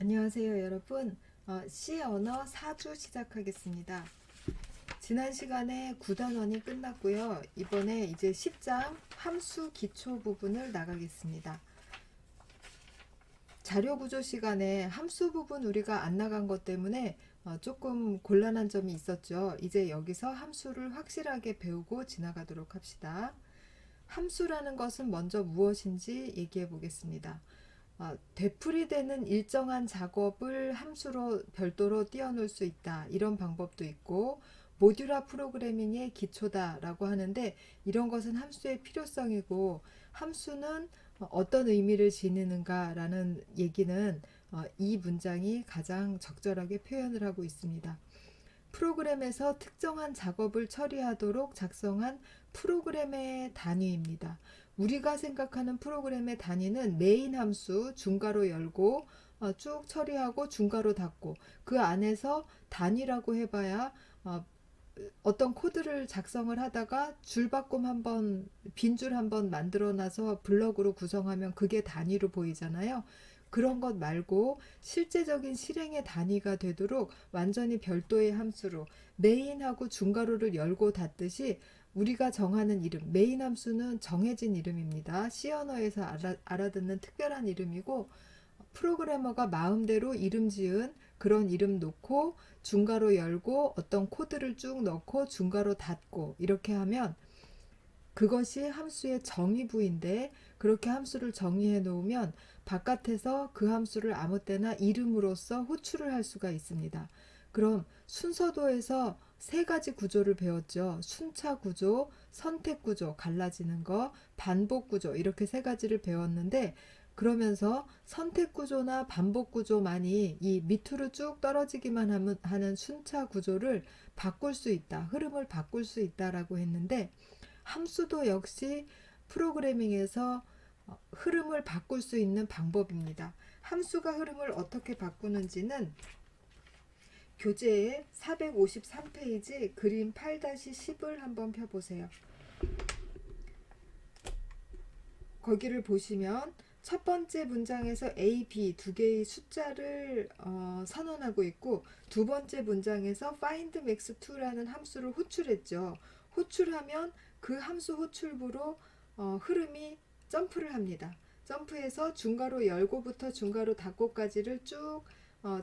안녕하세요 여러분. C 언어 4주 시작하겠습니다. 지난 시간에 9단원이 끝났고요. 이번에 이제 10장 함수 기초 부분을 나가겠습니다. 자료 구조 시간에 함수 부분 우리가 안 나간 것 때문에 조금 곤란한 점이 있었죠. 이제 여기서 함수를 확실하게 배우고 지나가도록 합시다. 함수라는 것은 먼저 무엇인지 얘기해 보겠습니다. 되풀이되는 일정한 작업을 함수로 별도로 띄워놓을 수 있다. 이런 방법도 있고 모듈화 프로그래밍의 기초다라고 하는데 이런 것은 함수의 필요성이고 함수는 어떤 의미를 지니는가라는 얘기는 이 문장이 가장 적절하게 표현을 하고 있습니다. 프로그램에서 특정한 작업을 처리하도록 작성한 프로그램의 단위입니다. 우리가 생각하는 프로그램의 단위는 메인 함수 중괄호 열고 쭉 처리하고 중괄호 닫고 그 안에서 단위라고 해봐야 어떤 코드를 작성을 하다가 줄바꿈 한번 빈줄 한번 만들어 놔서 블럭으로 구성하면 그게 단위로 보이잖아요. 그런 것 말고 실제적인 실행의 단위가 되도록 완전히 별도의 함수로 메인하고 중괄호를 열고 닫듯이 우리가 정하는 이름, 메인 함수는 정해진 이름입니다. C 언어에서 알아듣는 특별한 이름이고 프로그래머가 마음대로 이름 지은 그런 이름 놓고 중괄호 열고 어떤 코드를 쭉 넣고 중괄호 닫고 이렇게 하면 그것이 함수의 정의부인데 그렇게 함수를 정의해 놓으면 바깥에서 그 함수를 아무 때나 이름으로써 호출을 할 수가 있습니다. 그럼 순서도에서 세 가지 구조를 배웠죠. 순차 구조, 선택 구조, 갈라지는 거, 반복 구조 이렇게 세 가지를 배웠는데 그러면서 선택 구조나 반복 구조만이 이 밑으로 쭉 떨어지기만 하는 순차 구조를 바꿀 수 있다. 흐름을 바꿀 수 있다라고 했는데 함수도 역시 프로그래밍에서 흐름을 바꿀 수 있는 방법입니다. 함수가 흐름을 어떻게 바꾸는지는 교재의 453페이지 그림 8-10을 한번 펴보세요. 거기를 보시면 첫 번째 문장에서 A, B 두 개의 숫자를 선언하고 있고 두 번째 문장에서 find max2라는 함수를 호출했죠. 호출하면 그 함수 호출부로 흐름이 점프를 합니다. 점프해서 중괄호 열고부터 중괄호 닫고까지를 쭉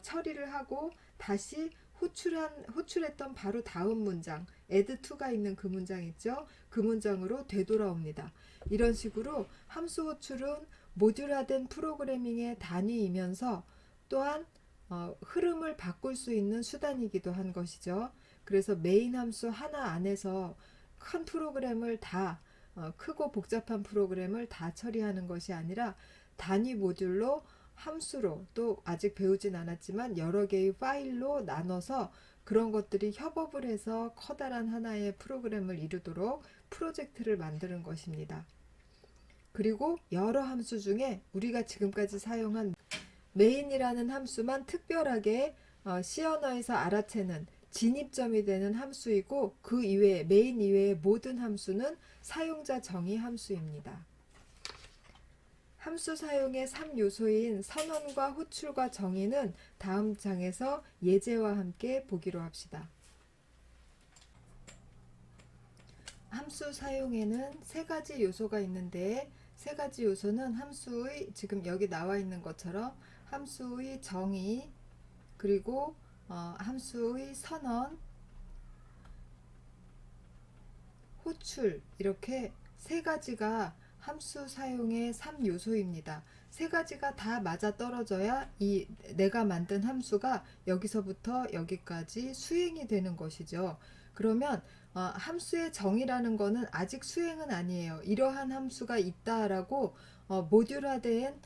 처리를 하고 다시 호출했던 바로 다음 문장 add2가 있는 그 문장 있죠. 그 문장으로 되돌아옵니다. 이런 식으로 함수 호출은 모듈화된 프로그래밍의 단위이면서 또한 흐름을 바꿀 수 있는 수단이기도 한 것이죠. 그래서 메인 함수 하나 안에서 큰 프로그램을 다 크고 복잡한 프로그램을 다 처리하는 것이 아니라 단위 모듈로 함수로 또 아직 배우진 않았지만 여러 개의 파일로 나눠서 그런 것들이 협업을 해서 커다란 하나의 프로그램을 이루도록 프로젝트를 만드는 것입니다. 그리고 여러 함수 중에 우리가 지금까지 사용한 메인이라는 함수만 특별하게 C 언어에서 알아채는 진입점이 되는 함수이고 그 이외에 메인 이외의 모든 함수는 사용자 정의 함수입니다. 함수 사용의 3요소인 선언과 호출과 정의는 다음 장에서 예제와 함께 보기로 합시다. 함수 사용에는 세 가지 요소가 있는데 세 가지 요소는 함수의 지금 여기 나와 있는 것처럼 함수의 정의 그리고 함수의 선언, 호출 이렇게 세 가지가 함수 사용의 3요소입니다. 세 가지가 다 맞아 떨어져야 이 내가 만든 함수가 여기서부터 여기까지 수행이 되는 것이죠. 그러면 함수의 정의라는 거는 아직 수행은 아니에요. 이러한 함수가 있다라고 모듈화된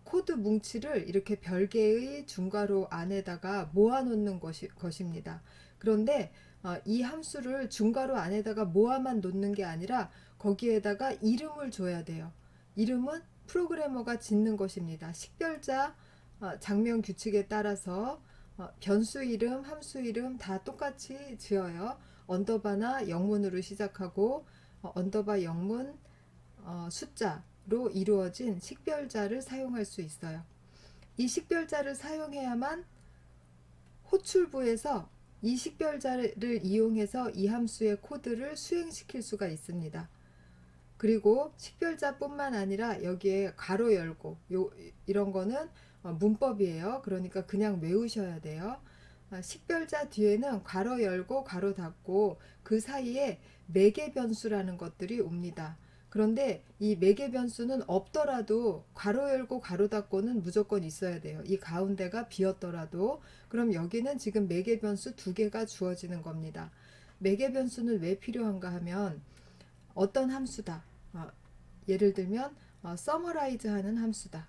코드 뭉치를 이렇게 별개의 중괄호 안에다가 모아놓는 것입니다. 그런데 이 함수를 중괄호 안에다가 모아만 놓는 게 아니라 거기에다가 이름을 줘야 돼요. 이름은 프로그래머가 짓는 것입니다. 식별자 장면 규칙에 따라서 변수 이름, 함수 이름 다 똑같이 지어요. 언더바나 영문으로 시작하고 언더바 영문 숫자로 이루어진 식별자를 사용할 수 있어요. 이 식별자를 사용해야만 호출부에서 이 식별자를 이용해서 이 함수의 코드를 수행시킬 수가 있습니다. 그리고 식별자뿐만 아니라 여기에 가로 열고 이런 거는 문법이에요. 그러니까 그냥 외우셔야 돼요. 식별자 뒤에는 괄호 열고 괄호 닫고 그 사이에 매개 변수라는 것들이 옵니다. 그런데 이 매개 변수는 없더라도 괄호 열고 괄호 닫고는 무조건 있어야 돼요. 이 가운데가 비었더라도. 그럼 여기는 지금 매개 변수 두 개가 주어지는 겁니다. 매개 변수는 왜 필요한가 하면 어떤 함수다. 예를 들면 summarize 하는 함수다.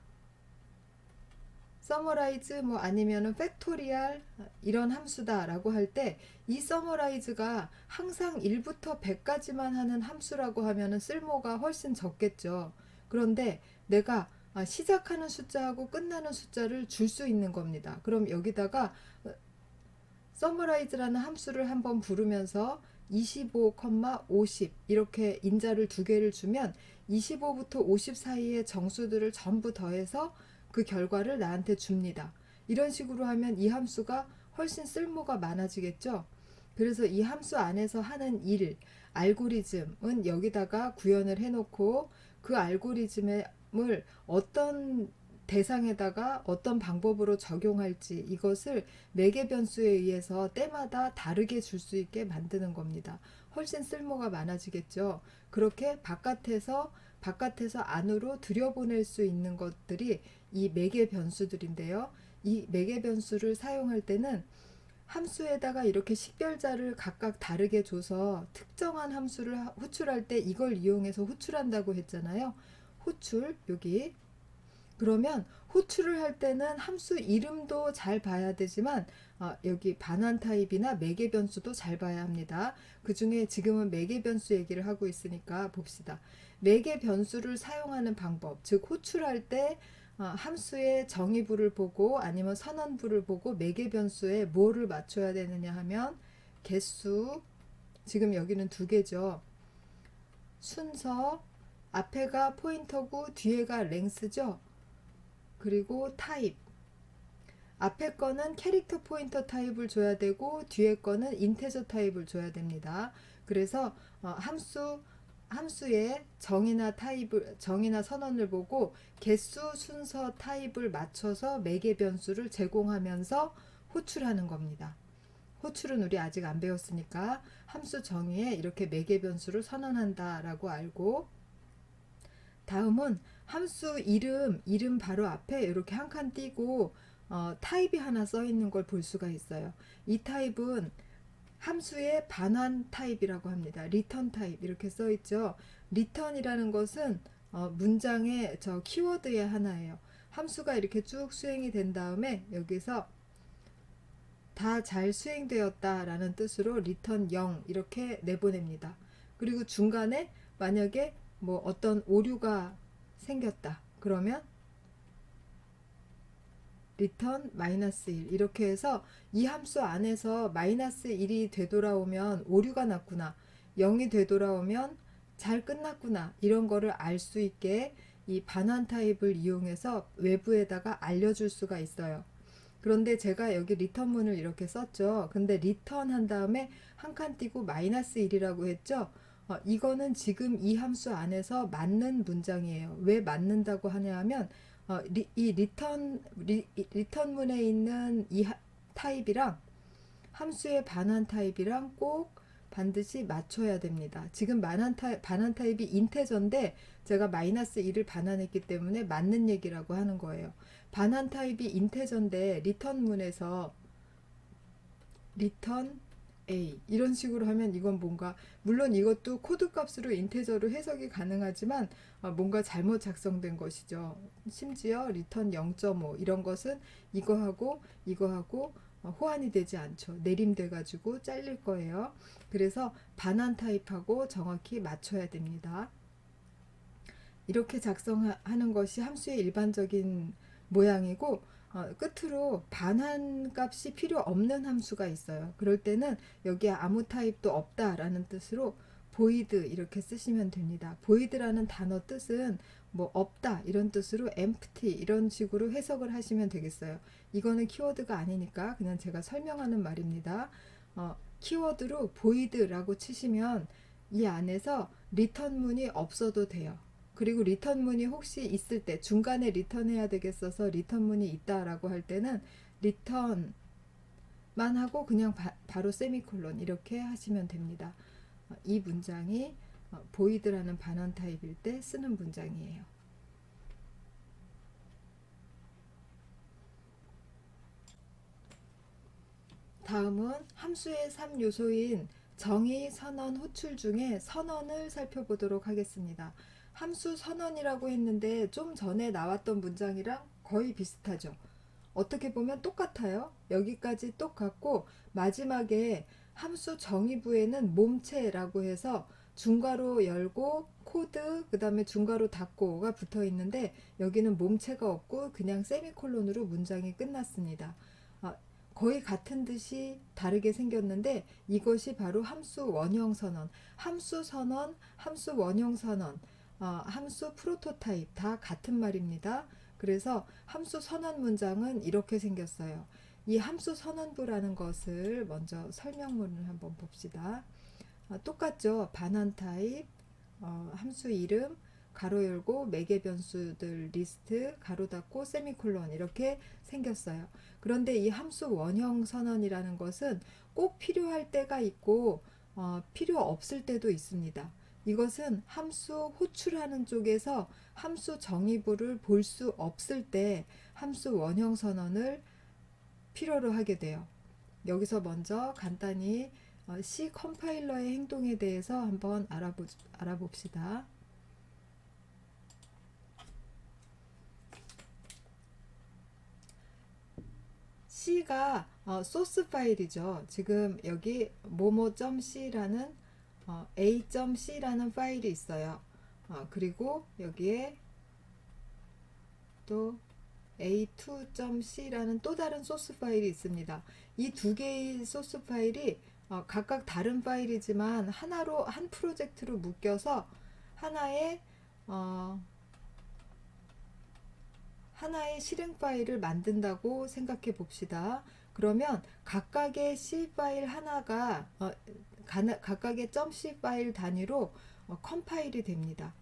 summarize 뭐 아니면은 팩토리얼 이런 함수다 라고 할 때 이 summarize가 항상 1부터 100까지만 하는 함수라고 하면은 쓸모가 훨씬 적겠죠. 그런데 내가 시작하는 숫자하고 끝나는 숫자를 줄 수 있는 겁니다. 그럼 여기다가 summarize라는 함수를 한번 부르면서 25, 50 이렇게 인자를 두 개를 주면 25부터 50 사이의 정수들을 전부 더해서 그 결과를 나한테 줍니다. 이런 식으로 하면 이 함수가 훨씬 쓸모가 많아지겠죠. 그래서 이 함수 안에서 하는 일, 알고리즘은 여기다가 구현을 해놓고 그 알고리즘을 어떤 대상에다가 어떤 방법으로 적용할지 이것을 매개 변수에 의해서 때마다 다르게 줄 수 있게 만드는 겁니다. 훨씬 쓸모가 많아지겠죠. 그렇게 바깥에서 안으로 들여보낼 수 있는 것들이 이 매개 변수들인데요. 이 매개 변수를 사용할 때는 함수에다가 이렇게 식별자를 각각 다르게 줘서 특정한 함수를 호출할 때 이걸 이용해서 호출한다고 했잖아요. 호출 여기. 그러면 호출을 할 때는 함수 이름도 잘 봐야 되지만 여기 반환 타입이나 매개 변수도 잘 봐야 합니다. 그 중에 지금은 매개 변수 얘기를 하고 있으니까 봅시다. 매개 변수를 사용하는 방법, 즉 호출할 때 함수의 정의부를 보고 아니면 선언부를 보고 매개 변수에 뭐를 맞춰야 되느냐 하면 개수, 지금 여기는 두 개죠. 순서, 앞에가 포인터고 뒤에가 랭스죠. 그리고 타입, 앞에 거는 캐릭터 포인터 타입을 줘야 되고 뒤에 거는 인테저 타입을 줘야 됩니다. 그래서 함수의 정의나 선언을 보고 개수, 순서, 타입을 맞춰서 매개 변수를 제공하면서 호출하는 겁니다. 호출은 우리 아직 안 배웠으니까 함수 정의에 이렇게 매개 변수를 선언한다 라고 알고, 다음은 함수 이름 바로 앞에 이렇게 한 칸 띄고 타입이 하나 써 있는 걸 볼 수가 있어요. 이 타입은 함수의 반환 타입이라고 합니다. 리턴 타입 이렇게 써 있죠. 리턴이라는 것은 문장의 저 키워드의 하나예요. 함수가 이렇게 쭉 수행이 된 다음에 여기서 다 잘 수행되었다 라는 뜻으로 리턴 0 이렇게 내보냅니다. 그리고 중간에 만약에 뭐 어떤 오류가 생겼다 그러면 리턴 -1 이렇게 해서 이 함수 안에서 -1이 되돌아오면 오류가 났구나, 0이 되돌아오면 잘 끝났구나 이런 거를 알 수 있게 이 반환 타입을 이용해서 외부에다가 알려줄 수가 있어요. 그런데 제가 여기 리턴문을 이렇게 썼죠. 근데 리턴 한 다음에 한 칸 띄고 -1이라고 했죠. 이거는 지금 이 함수 안에서 맞는 문장이에요. 왜 맞는다고 하냐 하면 이 리턴문에 있는 이 타입이랑 함수의 반환 타입이랑 꼭 반드시 맞춰야 됩니다. 지금 반환 타입이 인테저인데 제가 -1을 반환했기 때문에 맞는 얘기라고 하는 거예요. 반환 타입이 인테저인데 리턴문에서 리턴 A 이런 식으로 하면 이건 뭔가, 물론 이것도 코드 값으로 인테저로 해석이 가능하지만 뭔가 잘못 작성된 것이죠. 심지어 리턴 0.5 이런 것은 이거하고 호환이 되지 않죠. 내림돼 가지고 잘릴 거예요. 그래서 반환 타입하고 정확히 맞춰야 됩니다. 이렇게 작성하는 것이 함수의 일반적인 모양이고, 끝으로 반환 값이 필요 없는 함수가 있어요. 그럴 때는 여기에 아무 타입도 없다 라는 뜻으로 void 이렇게 쓰시면 됩니다. void라는 단어 뜻은 뭐 없다 이런 뜻으로 empty 이런 식으로 해석을 하시면 되겠어요. 이거는 키워드가 아니니까 그냥 제가 설명하는 말입니다. 키워드로 void라고 치시면 이 안에서 리턴문이 없어도 돼요. 그리고 리턴문이 혹시 있을 때 중간에 리턴해야 되겠어서 리턴문이 있다라고 할 때는 리턴만 하고 그냥 바로 세미콜론 이렇게 하시면 됩니다. 이 문장이 void라는 반원 타입일 때 쓰는 문장이에요. 다음은 함수의 3요소인 정의, 선언, 호출 중에 선언을 살펴보도록 하겠습니다. 함수 선언이라고 했는데 좀 전에 나왔던 문장이랑 거의 비슷하죠. 어떻게 보면 똑같아요. 여기까지 똑같고 마지막에 함수 정의부에는 몸체라고 해서 중괄호 열고 코드 그 다음에 중괄호 닫고가 붙어 있는데 여기는 몸체가 없고 그냥 세미콜론으로 문장이 끝났습니다. 거의 같은 듯이 다르게 생겼는데 이것이 바로 함수 원형 선언, 함수 선언, 함수 원형 선언, 함수 프로토타입 다 같은 말입니다. 그래서 함수 선언 문장은 이렇게 생겼어요. 이 함수 선언부라는 것을 먼저 설명문을 한번 봅시다. 똑같죠. 반환 타입, 함수 이름, 가로 열고 매개 변수들 리스트, 가로 닫고 세미콜론 이렇게 생겼어요. 그런데 이 함수 원형 선언이라는 것은 꼭 필요할 때가 있고 필요 없을 때도 있습니다. 이것은 함수 호출하는 쪽에서 함수 정의부를 볼 수 없을 때 함수 원형 선언을 필요로 하게 돼요. 여기서 먼저 간단히 C 컴파일러의 행동에 대해서 한번 알아봅시다. C가 소스 파일이죠. 지금 여기 momo.c라는 a.c라는 파일이 있어요. 그리고 여기에 또 a2.c라는 또 다른 소스 파일이 있습니다. 이 두 개의 소스 파일이 각각 다른 파일이지만 하나로 한 프로젝트로 묶여서 하나의 실행 파일을 만든다고 생각해 봅시다. 그러면 각각의 C 파일 하나가 각각의 .c 파일 단위로 컴파일이 됩니다.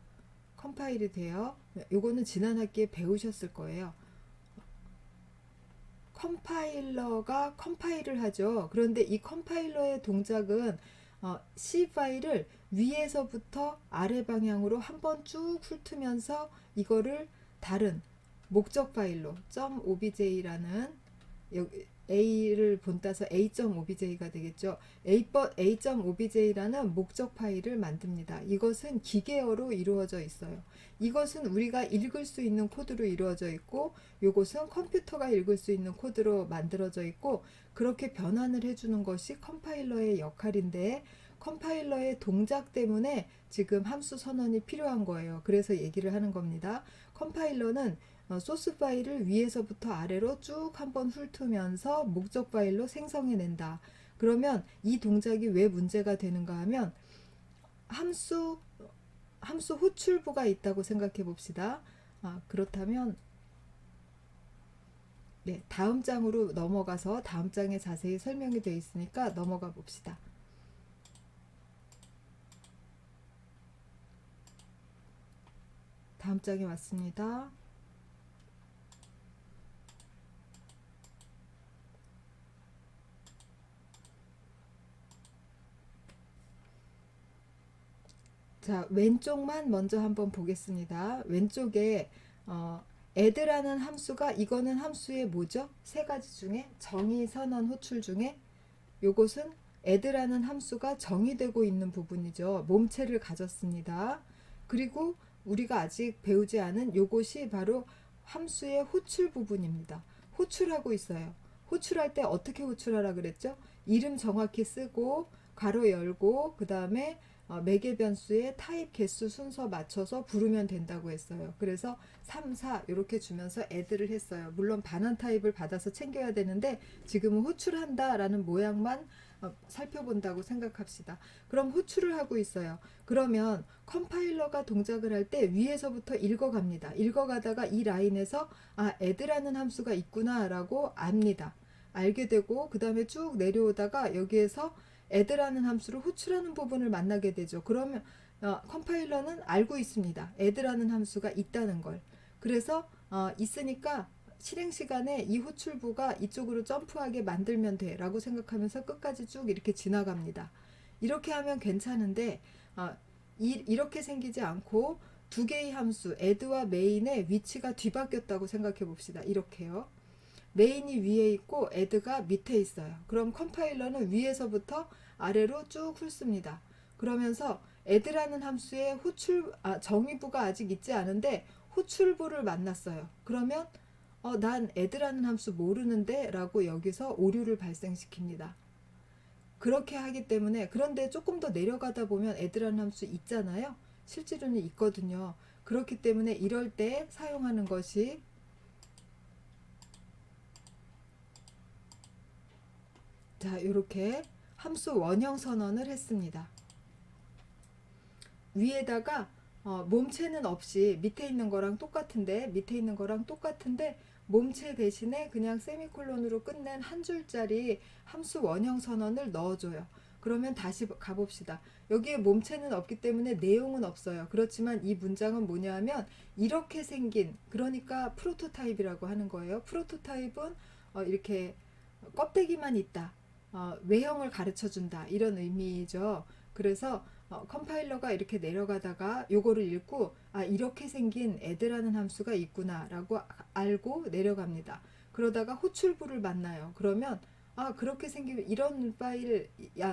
컴파일이 돼요. 요거는 지난 학기에 배우셨을 거예요. 컴파일러가 컴파일을 하죠. 그런데 이 컴파일러의 동작은 C 파일을 위에서부터 아래 방향으로 한번 쭉 훑으면서 이거를 다른 목적 파일로 .obj라는 A를 본따서 A.obj가 되겠죠. A.obj라는 목적 파일을 만듭니다. 이것은 기계어로 이루어져 있어요. 이것은 우리가 읽을 수 있는 코드로 이루어져 있고 이것은 컴퓨터가 읽을 수 있는 코드로 만들어져 있고 그렇게 변환을 해주는 것이 컴파일러의 역할인데 컴파일러의 동작 때문에 지금 함수 선언이 필요한 거예요. 그래서 얘기를 하는 겁니다. 컴파일러는 소스 파일을 위에서부터 아래로 쭉 한번 훑으면서 목적 파일로 생성해낸다. 그러면 이 동작이 왜 문제가 되는가 하면 함수 호출부가 있다고 생각해 봅시다. 그렇다면 네, 다음 장으로 넘어가서 다음 장에 자세히 설명이 되어 있으니까 넘어가 봅시다. 다음 장에 왔습니다. 자, 왼쪽만 먼저 한번 보겠습니다. 왼쪽에 add라는 함수가 이거는 함수의 뭐죠? 세 가지 중에 정의, 선언, 호출 중에 요것은 add라는 함수가 정의되고 있는 부분이죠. 몸체를 가졌습니다. 그리고 우리가 아직 배우지 않은 요것이 바로 함수의 호출 부분입니다. 호출하고 있어요. 호출할 때 어떻게 호출하라 그랬죠? 이름 정확히 쓰고 가로 열고 그 다음에 매개 변수의 타입 개수 순서 맞춰서 부르면 된다고 했어요. 그래서 3, 4 이렇게 주면서 add를 했어요. 물론 반환 타입을 받아서 챙겨야 되는데 지금은 호출한다 라는 모양만 살펴본다고 생각합시다. 그럼 호출을 하고 있어요. 그러면 컴파일러가 동작을 할 때 위에서부터 읽어갑니다. 읽어가다가 이 라인에서 add라는 함수가 있구나 라고 압니다. 알게 되고 그 다음에 쭉 내려오다가 여기에서 add라는 함수를 호출하는 부분을 만나게 되죠. 그러면 컴파일러는 알고 있습니다. add라는 함수가 있다는 걸. 그래서 있으니까 실행 시간에 이 호출부가 이쪽으로 점프하게 만들면 돼 라고 생각하면서 끝까지 쭉 이렇게 지나갑니다. 이렇게 하면 괜찮은데 이렇게 생기지 않고 두 개의 함수 add와 main의 위치가 뒤바뀌었다고 생각해 봅시다. 이렇게요. 메인이 위에 있고 add가 밑에 있어요. 그럼 컴파일러는 위에서부터 아래로 쭉 훑습니다. 그러면서 add라는 함수의 정의부가 아직 있지 않은데 호출부를 만났어요. 그러면 난 add라는 함수 모르는데 라고 여기서 오류를 발생시킵니다. 그렇게 하기 때문에 그런데 조금 더 내려가다 보면 add라는 함수 있잖아요. 실제로는 있거든요. 그렇기 때문에 이럴 때 사용하는 것이 자, 이렇게 함수 원형 선언을 했습니다. 위에다가 몸체는 없이 밑에 있는 거랑 똑같은데 몸체 대신에 그냥 세미콜론으로 끝낸 한 줄짜리 함수 원형 선언을 넣어줘요. 그러면 다시 가봅시다. 여기에 몸체는 없기 때문에 내용은 없어요. 그렇지만 이 문장은 뭐냐 하면 이렇게 생긴, 그러니까 프로토타입이라고 하는 거예요. 프로토타입은 이렇게 껍데기만 있다. 외형을 가르쳐 준다. 이런 의미죠. 그래서 컴파일러가 이렇게 내려가다가 요거를 읽고 이렇게 생긴 add라는 함수가 있구나 라고 알고 내려갑니다. 그러다가 호출부를 만나요. 그러면 그렇게 생기면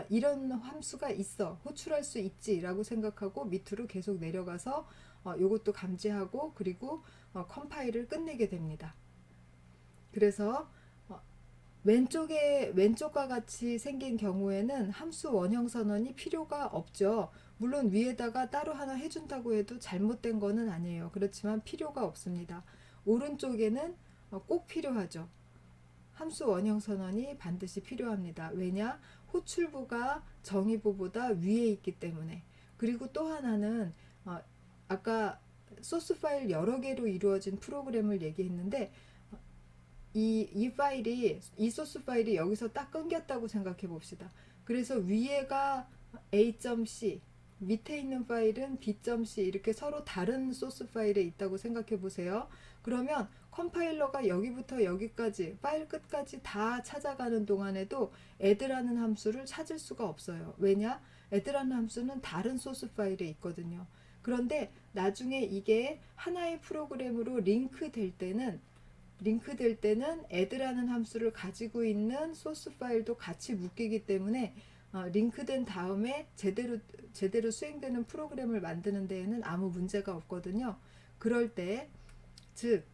이런 함수가 있어. 호출할 수 있지 라고 생각하고 밑으로 계속 내려가서 요것도 감지하고 그리고 컴파일을 끝내게 됩니다. 그래서 왼쪽과 같이 생긴 경우에는 함수 원형 선언이 필요가 없죠. 물론 위에다가 따로 하나 해준다고 해도 잘못된 거는 아니에요. 그렇지만 필요가 없습니다. 오른쪽에는 꼭 필요하죠. 함수 원형 선언이 반드시 필요합니다. 왜냐? 호출부가 정의부보다 위에 있기 때문에. 그리고 또 하나는 아까 소스 파일 여러 개로 이루어진 프로그램을 얘기했는데 이 소스 파일이 여기서 딱 끊겼다고 생각해 봅시다. 그래서 위에가 A.C, 밑에 있는 파일은 B.C 이렇게 서로 다른 소스 파일에 있다고 생각해 보세요. 그러면 컴파일러가 여기부터 여기까지 파일 끝까지 다 찾아가는 동안에도 add라는 함수를 찾을 수가 없어요. 왜냐? add라는 함수는 다른 소스 파일에 있거든요. 그런데 나중에 이게 하나의 프로그램으로 링크될 때는 add라는 함수를 가지고 있는 소스 파일도 같이 묶이기 때문에 링크된 다음에 제대로 수행되는 프로그램을 만드는 데에는 아무 문제가 없거든요. 그럴 때, 즉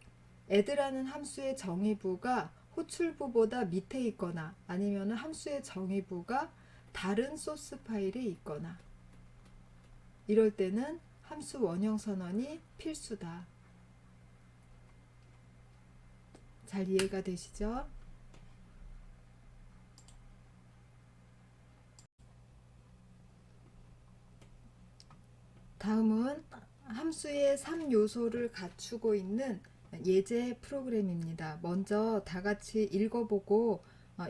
add라는 함수의 정의부가 호출부보다 밑에 있거나 아니면 함수의 정의부가 다른 소스 파일에 있거나 이럴 때는 함수 원형 선언이 필수다. 잘 이해가 되시죠? 다음은 함수의 3요소를 갖추고 있는 예제 프로그램입니다. 먼저 다 같이 읽어보고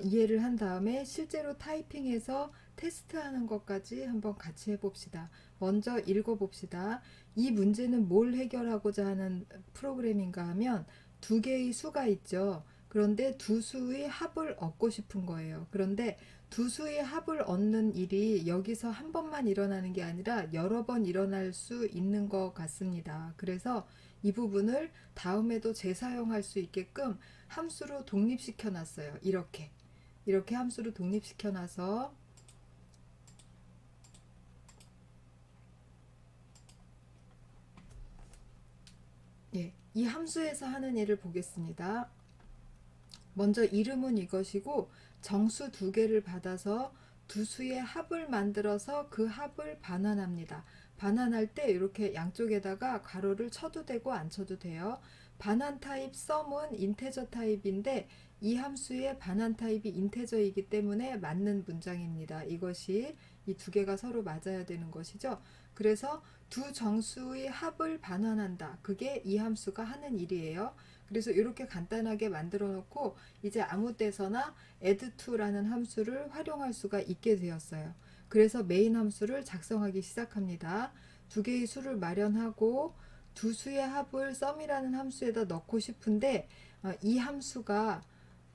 이해를 한 다음에 실제로 타이핑해서 테스트하는 것까지 한번 같이 해봅시다. 먼저 읽어봅시다. 이 문제는 뭘 해결하고자 하는 프로그램인가 하면 두 개의 수가 있죠. 그런데 두 수의 합을 얻고 싶은 거예요. 그런데 두 수의 합을 얻는 일이 여기서 한 번만 일어나는 게 아니라 여러 번 일어날 수 있는 것 같습니다. 그래서 이 부분을 다음에도 재사용할 수 있게끔 함수로 독립시켜 놨어요. 이렇게 함수로 독립시켜 놔서 이 함수에서 하는 일을 보겠습니다. 먼저 이름은 이것이고 정수 두 개를 받아서 두 수의 합을 만들어서 그 합을 반환합니다. 반환할 때 이렇게 양쪽에다가 괄호를 쳐도 되고 안 쳐도 돼요. 반환 타입 썸은 인테저 타입인데 이 함수의 반환 타입이 인테저이기 때문에 맞는 문장입니다. 이것이 이 두 개가 서로 맞아야 되는 것이죠. 그래서 두 정수의 합을 반환한다. 그게 이 함수가 하는 일이에요. 그래서 이렇게 간단하게 만들어 놓고 이제 아무 때서나 add2라는 함수를 활용할 수가 있게 되었어요. 그래서 메인 함수를 작성하기 시작합니다. 두 개의 수를 마련하고 두 수의 합을 sum이라는 함수에다 넣고 싶은데 이 함수가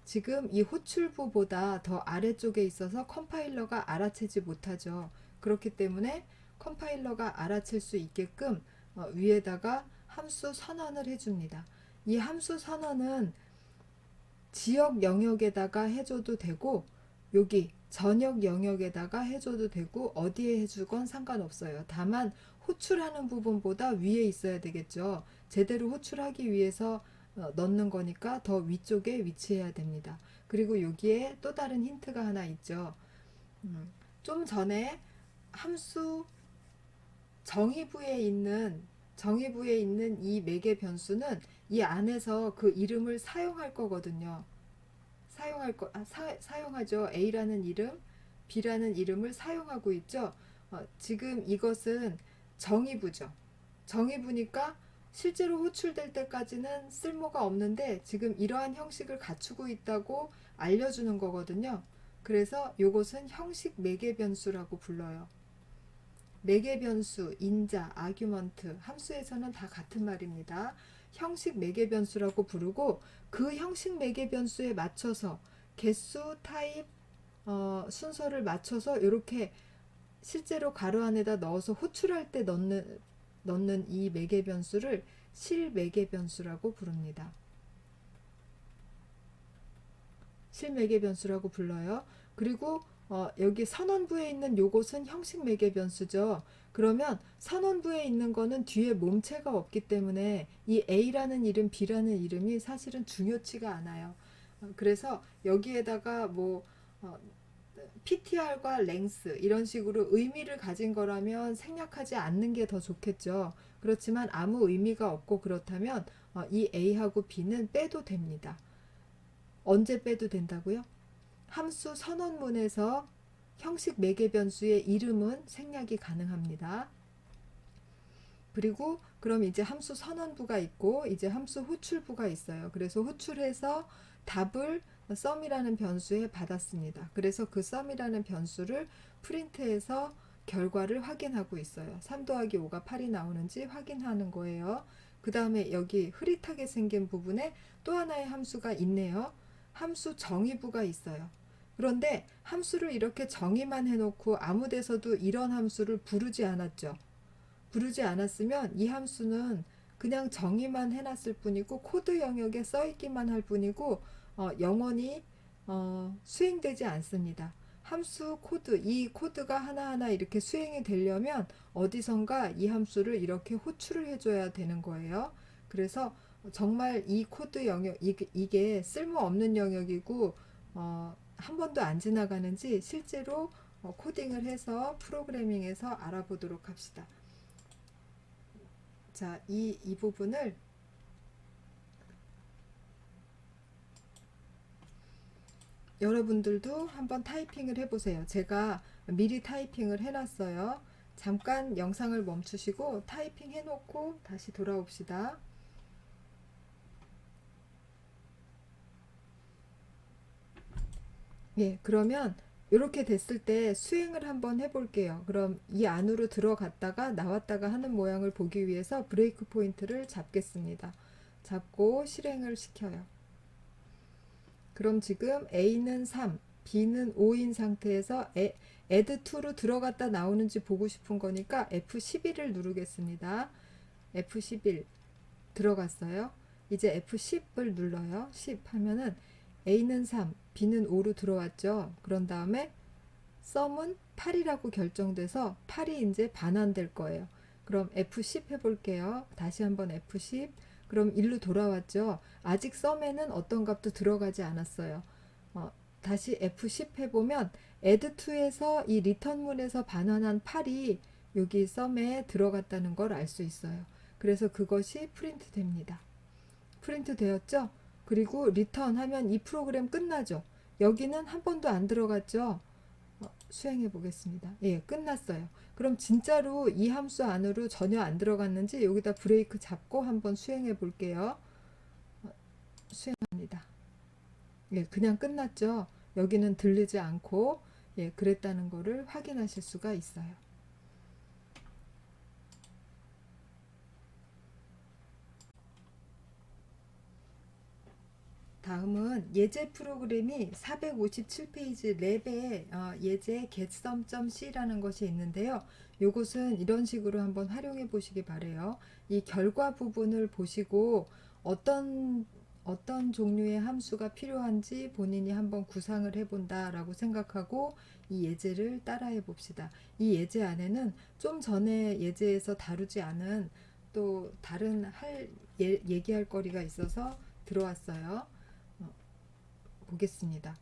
지금 이 호출부보다 더 아래쪽에 있어서 컴파일러가 알아채지 못하죠. 그렇기 때문에 컴파일러가 알아챌 수 있게끔 위에다가 함수 선언을 해줍니다. 이 함수 선언은 지역 영역에다가 해줘도 되고 여기 전역 영역에다가 해줘도 되고 어디에 해주건 상관없어요. 다만 호출하는 부분보다 위에 있어야 되겠죠. 제대로 호출하기 위해서 넣는 거니까 더 위쪽에 위치해야 됩니다. 그리고 여기에 또 다른 힌트가 하나 있죠. 좀 전에 함수 정의부에 있는 이 매개 변수는 이 안에서 그 이름을 사용할 거거든요. 사용하죠. A라는 이름, B라는 이름을 사용하고 있죠. 지금 이것은 정의부죠. 정의부니까 실제로 호출될 때까지는 쓸모가 없는데 지금 이러한 형식을 갖추고 있다고 알려주는 거거든요. 그래서 이것은 형식 매개 변수라고 불러요. 매개 변수, 인자, 아규먼트, 함수에서는 다 같은 말입니다. 형식 매개 변수라고 부르고 그 형식 매개 변수에 맞춰서 개수, 타입, 순서를 맞춰서 이렇게 실제로 가로 안에다 넣어서 호출할 때 넣는 이 매개 변수를 실매개 변수라고 부릅니다. 실매개 변수라고 불러요. 그리고 여기 선언부에 있는 요것은 형식 매개 변수죠. 그러면 선언부에 있는 거는 뒤에 몸체가 없기 때문에 이 A라는 이름, B라는 이름이 사실은 중요치가 않아요. 그래서 여기에다가 뭐 PTR과 랭스 이런 식으로 의미를 가진 거라면 생략하지 않는 게 더 좋겠죠. 그렇지만 아무 의미가 없고 그렇다면 이 A하고 B는 빼도 됩니다. 언제 빼도 된다고요? 함수 선언문에서 형식 매개 변수의 이름은 생략이 가능합니다. 그리고 그럼 이제 함수 선언부가 있고 이제 함수 호출부가 있어요. 그래서 호출해서 답을 sum이라는 변수에 받았습니다. 그래서 그 sum이라는 변수를 프린트해서 결과를 확인하고 있어요. 3 더하기 5가 8이 나오는지 확인하는 거예요. 그 다음에 여기 흐릿하게 생긴 부분에 또 하나의 함수가 있네요. 함수 정의부가 있어요. 그런데 함수를 이렇게 정의만 해놓고 아무 데서도 이런 함수를 부르지 않았죠. 부르지 않았으면 이 함수는 그냥 정의만 해놨을 뿐이고 코드 영역에 써있기만 할 뿐이고 영원히 수행되지 않습니다. 함수 코드, 이 코드가 하나하나 이렇게 수행이 되려면 어디선가 이 함수를 이렇게 호출을 해줘야 되는 거예요. 그래서 정말 이 코드 영역, 이게 쓸모없는 영역이고 한 번도 안 지나가는지 실제로 코딩을 해서 프로그래밍해서 알아보도록 합시다. 자, 이 부분을 여러분들도 한번 타이핑을 해보세요. 제가 미리 타이핑을 해놨어요. 잠깐 영상을 멈추시고 타이핑 해놓고 다시 돌아옵시다. 예, 그러면 이렇게 됐을 때 수행을 한번 해볼게요. 그럼 이 안으로 들어갔다가 나왔다가 하는 모양을 보기 위해서 브레이크 포인트를 잡겠습니다. 잡고 실행을 시켜요. 그럼 지금 A는 3, B는 5인 상태에서 add2로 들어갔다 나오는지 보고 싶은 거니까 F11을 누르겠습니다. F11 들어갔어요. 이제 F10을 눌러요. 10 하면은 A는 3, B는 5로 들어왔죠. 그런 다음에 sum은 8이라고 결정돼서 8이 이제 반환될 거예요. 그럼 F10 해볼게요. 다시 한번 F10. 그럼 1로 돌아왔죠. 아직 sum에는 어떤 값도 들어가지 않았어요. 다시 F10 해보면 add2에서 이 return문에서 반환한 8이 여기 sum에 들어갔다는 걸 알 수 있어요. 그래서 그것이 프린트 됩니다. 프린트 되었죠? 그리고 리턴 하면 이 프로그램 끝나죠. 여기는 한 번도 안 들어갔죠. 수행해 보겠습니다. 예, 끝났어요. 그럼 진짜로 이 함수 안으로 전혀 안 들어갔는지 여기다 브레이크 잡고 한번 수행해 볼게요. 수행합니다. 예, 그냥 끝났죠. 여기는 들리지 않고, 예, 그랬다는 거를 확인하실 수가 있어요. 다음은 예제 프로그램이 457페이지 랩에 예제 getSum.c라는 것이 있는데요. 이것은 이런 식으로 한번 활용해 보시기 바래요. 이 결과 부분을 보시고 어떤 종류의 함수가 필요한지 본인이 한번 구상을 해본다라고 생각하고 이 예제를 따라해 봅시다. 이 예제 안에는 좀 전에 예제에서 다루지 않은 또 다른 얘기할 거리가 있어서 들어왔어요. 보겠습니다.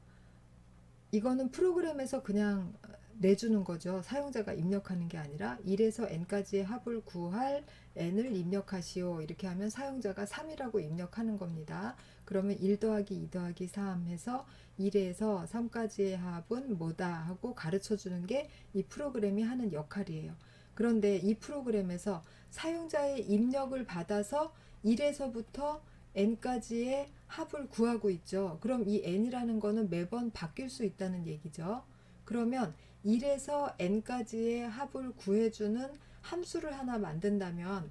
이거는 프로그램에서 그냥 내주는 거죠. 사용자가 입력하는 게 아니라 1에서 n까지의 합을 구할 n을 입력하시오. 이렇게 하면 사용자가 3이라고 입력하는 겁니다. 그러면 1 더하기 2 더하기 3 해서 1에서 3까지의 합은 뭐다 하고 가르쳐 주는 게 이 프로그램이 하는 역할이에요. 그런데 이 프로그램에서 사용자의 입력을 받아서 1에서부터 n까지의 합을 구하고 있죠. 그럼 이 n이라는 거는 매번 바뀔 수 있다는 얘기죠. 그러면 1에서 n까지의 합을 구해주는 함수를 하나 만든다면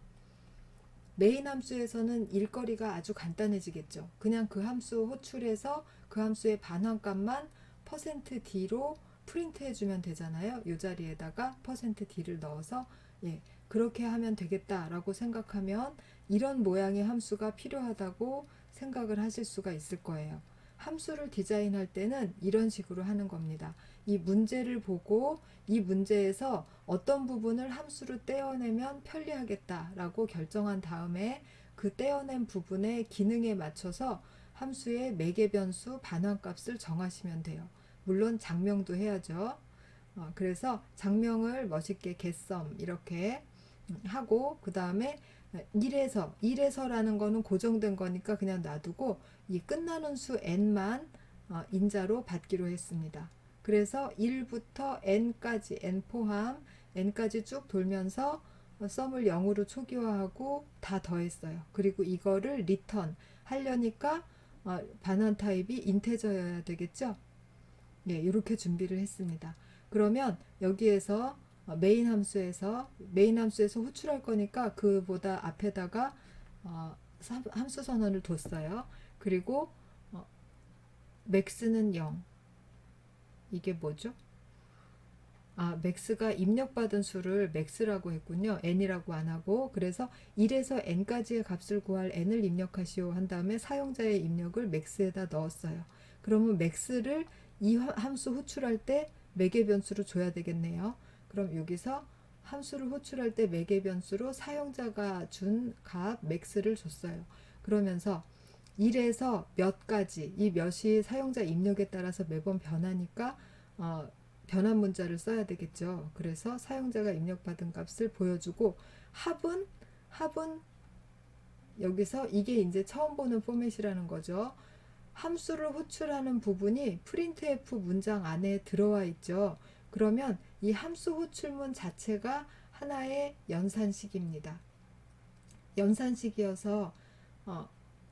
메인 함수에서는 일거리가 아주 간단해지겠죠. 그냥 그 함수 호출해서 그 함수의 반환값만 %d로 프린트 해주면 되잖아요. 이 자리에다가 %d를 넣어서 그렇게 하면 되겠다라고 생각하면 이런 모양의 함수가 필요하다고 생각을 하실 수가 있을 거예요. 함수를 디자인할 때는 이런 식으로 하는 겁니다. 이 문제를 보고 이 문제에서 어떤 부분을 함수로 떼어내면 편리하겠다라고 결정한 다음에 그 떼어낸 부분의 기능에 맞춰서 함수의 매개 변수 반환값을 정하시면 돼요. 물론 장명도 해야죠. 그래서 장명을 멋있게 getSum 이렇게 하고 그 다음에 1에서라는 거는 고정된 거니까 그냥 놔두고 이 끝나는 수 n만 인자로 받기로 했습니다. 그래서 1부터 n까지 n 포함 n까지 쭉 돌면서 썸을 0으로 초기화하고 다 더했어요. 그리고 이거를 리턴 하려니까 반환 타입이 인테저여야 되겠죠. 네, 이렇게 준비를 했습니다. 그러면 여기에서 메인 함수에서 호출할 거니까 그보다 앞에다가 함수 선언을 뒀어요. 그리고 맥스는 0. 이게 뭐죠? 맥스가 입력받은 수를 맥스라고 했군요. n이라고 안 하고. 그래서 1에서 n까지의 값을 구할 n을 입력하시오 한 다음에 사용자의 입력을 맥스에다 넣었어요. 그러면 맥스를 이 함수 호출할 때 매개 변수로 줘야 되겠네요. 그럼 여기서 함수를 호출할 때 매개 변수로 사용자가 준 값 맥스를 줬어요. 그러면서 1에서 몇까지, 이 몇이 사용자 입력에 따라서 매번 변하니까 변환 문자를 써야 되겠죠. 그래서 사용자가 입력받은 값을 보여주고 합은 여기서 이게 이제 처음 보는 포맷이라는 거죠. 함수를 호출하는 부분이 printf 문장 안에 들어와 있죠. 그러면 이 함수 호출문 자체가 하나의 연산식입니다. 연산식이어서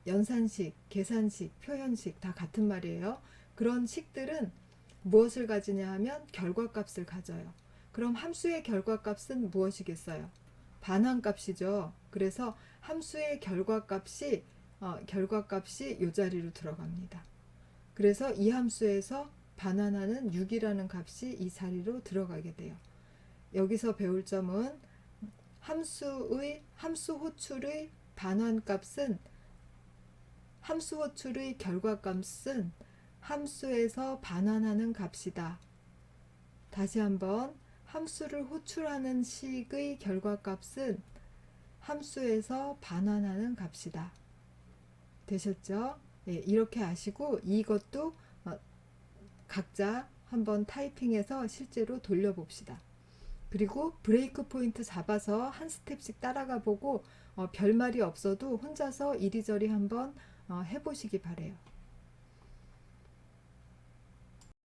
연산식, 계산식, 표현식 다 같은 말이에요. 그런 식들은 무엇을 가지냐 하면 결과값을 가져요. 그럼 함수의 결과값은 무엇이겠어요? 반환값이죠. 그래서 함수의 결과값이 이 자리로 들어갑니다. 그래서 이 함수에서 반환하는 6이라는 값이 이 자리로 들어가게 돼요. 여기서 배울 점은 함수 호출의 반환값은 함수 호출의 결과값은 함수에서 반환하는 값이다. 다시 한번 함수를 호출하는 식의 결과값은 함수에서 반환하는 값이다. 되셨죠? 네, 이렇게 아시고 이것도 각자 한번 타이핑해서 실제로 돌려봅시다. 그리고 브레이크 포인트 잡아서 한 스텝씩 따라가 보고 별말이 없어도 혼자서 이리저리 한번 해보시기 바래요.